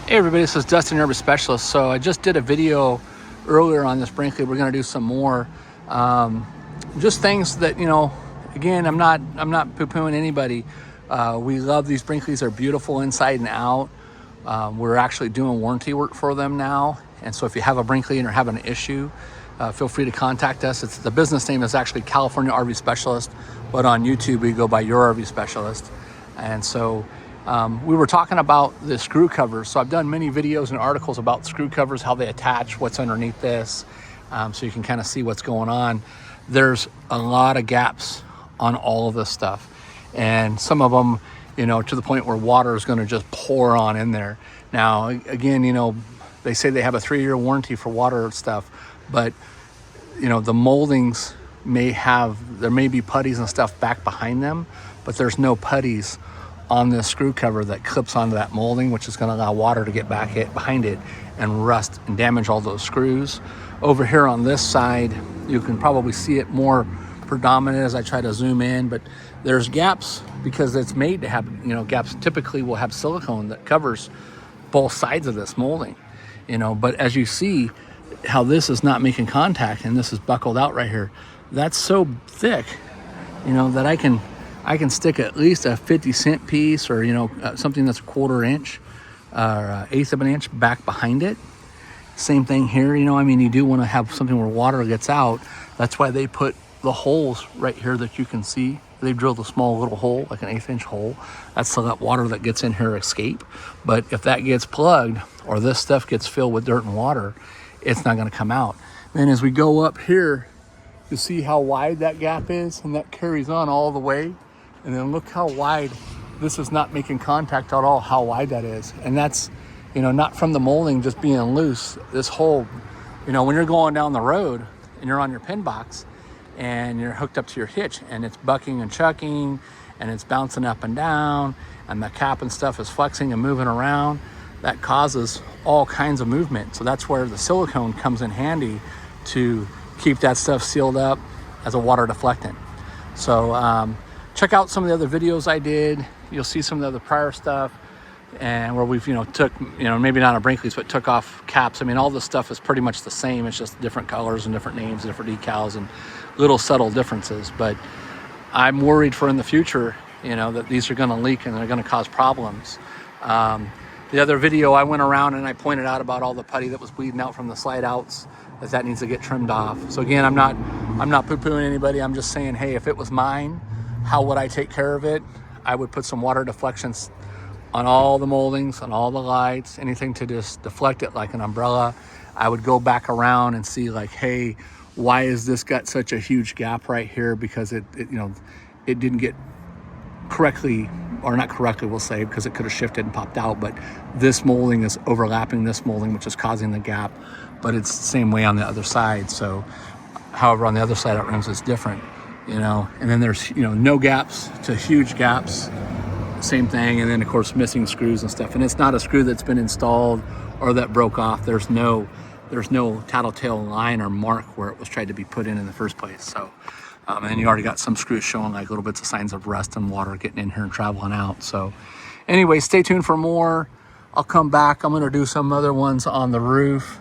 Hey everybody, this is Dustin, your specialist. So I just did a video earlier on this Brinkley. We're going to do some more, just things that, again, I'm not poo-pooing anybody. We love these Brinkleys. They're beautiful inside and out. We're actually doing warranty work for them now. And so if you have a Brinkley and you're having an issue, feel free to contact us. The business name is actually California RV Specialist, but on YouTube we go by Your RV Specialist. And so we were talking about the screw covers. So I've done many videos and articles about screw covers, how they attach, what's underneath this, so you can kind of see what's going on. There's a lot of gaps on all of this stuff, and some of them, to the point where water is going to just pour on in there. Now, again, they say they have a 3-year warranty for water stuff, but the moldings there may be putties and stuff back behind them, but there's no putties on this screw cover that clips onto that molding, which is going to allow water to get back behind it and rust and damage all those screws. Over here on this side, you can probably see it more predominant as I try to zoom in, but there's gaps because it's made to have, gaps. Typically will have silicone that covers both sides of this molding, but as you see how this is not making contact and this is buckled out right here, that's so thick, that I can stick at least a 50-cent piece or, something that's a 1/4 inch or 1/8 of an inch back behind it. Same thing here, you do want to have something where water gets out. That's why they put the holes right here that you can see. They drilled a small little hole, like an 1/8 inch hole. That's to let water that gets in here escape. But if that gets plugged or this stuff gets filled with dirt and water, it's not going to come out. Then as we go up here, you see how wide that gap is, and that carries on all the way. And then look how wide this is not making contact at all, how wide that is. And that's, not from the molding just being loose. This whole, when you're going down the road and you're on your pin box and you're hooked up to your hitch and it's bucking and chucking and it's bouncing up and down and the cap and stuff is flexing and moving around, that causes all kinds of movement. So that's where the silicone comes in handy to keep that stuff sealed up as a water deflectant. So, check out some of the other videos I did. You'll see some of the other prior stuff, and where we've, took, maybe not a Brinkley's, but took off caps. All this stuff is pretty much the same. It's just different colors and different names, different decals, and little subtle differences. But I'm worried for in the future, that these are going to leak and they're going to cause problems. The other video, I went around and I pointed out about all the putty that was bleeding out from the slide outs, that needs to get trimmed off. So again, I'm not poo-pooing anybody. I'm just saying, hey, if it was mine, how would I take care of it? I would put some water deflections on all the moldings, on all the lights, anything to just deflect it like an umbrella. I would go back around and see like, hey, why is this got such a huge gap right here? Because it didn't get correctly, or not correctly, we'll say, because it could have shifted and popped out, but this molding is overlapping this molding, which is causing the gap, but it's the same way on the other side. So however, on the other side of rims, it's different. And then there's, no gaps to huge gaps, same thing. And then of course, missing screws and stuff. And it's not a screw that's been installed or that broke off. There's no tattletale line or mark where it was tried to be put in the first place. So, and then you already got some screws showing like little bits of signs of rust and water getting in here and traveling out. So anyway, stay tuned for more. I'll come back. I'm going to do some other ones on the roof,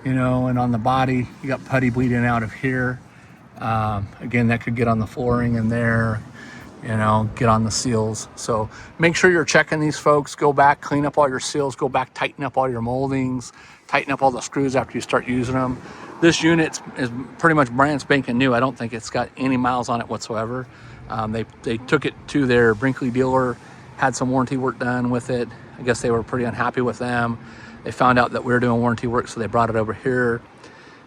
and on the body. You got putty bleeding out of here. Again, that could get on the flooring in there, get on the seals. So make sure you're checking these, folks. Go back, clean up all your seals, go back, tighten up all your moldings, tighten up all the screws after you start using them. This unit is pretty much brand spanking new. I don't think it's got any miles on it whatsoever. They took it to their Brinkley dealer, had some warranty work done with it. I guess they were pretty unhappy with them. They found out that we were doing warranty work, so they brought it over here.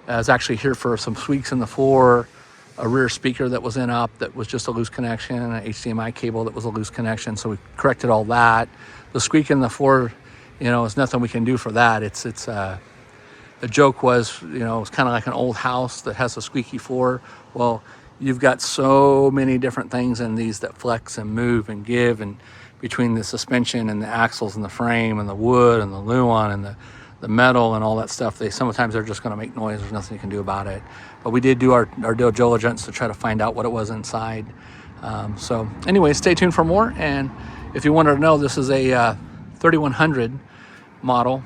I was actually here for some tweaks in the floor, a rear speaker that was that was just a loose connection, an HDMI cable that was a loose connection. So we corrected all that. The squeak in the floor, is nothing we can do for that. The joke was, it's kind of like an old house that has a squeaky floor. Well, you've got so many different things in these that flex and move and give, and between the suspension and the axles and the frame and the wood and the luan and the metal and all that stuff, sometimes they're just going to make noise. There's nothing you can do about it. But we did do our due diligence to try to find out what it was inside. So anyway, stay tuned for more. And if you wanted to know, this is a 3100 model,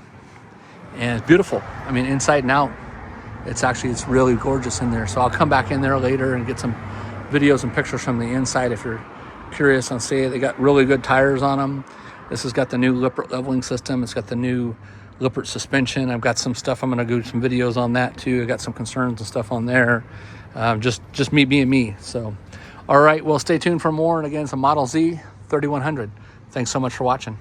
and it's beautiful. I mean, inside and out, it's really gorgeous in there. So I'll come back in there later and get some videos and pictures from the inside if you're curious on see it. They got really good tires on them. This has got the new Lippert leveling system. It's got the new Lippert suspension. I've got some stuff. I'm going to do some videos on that too. I got some concerns and stuff on there. Just me being me. So, all right. Well, stay tuned for more. And again, it's a Model Z 3100. Thanks so much for watching.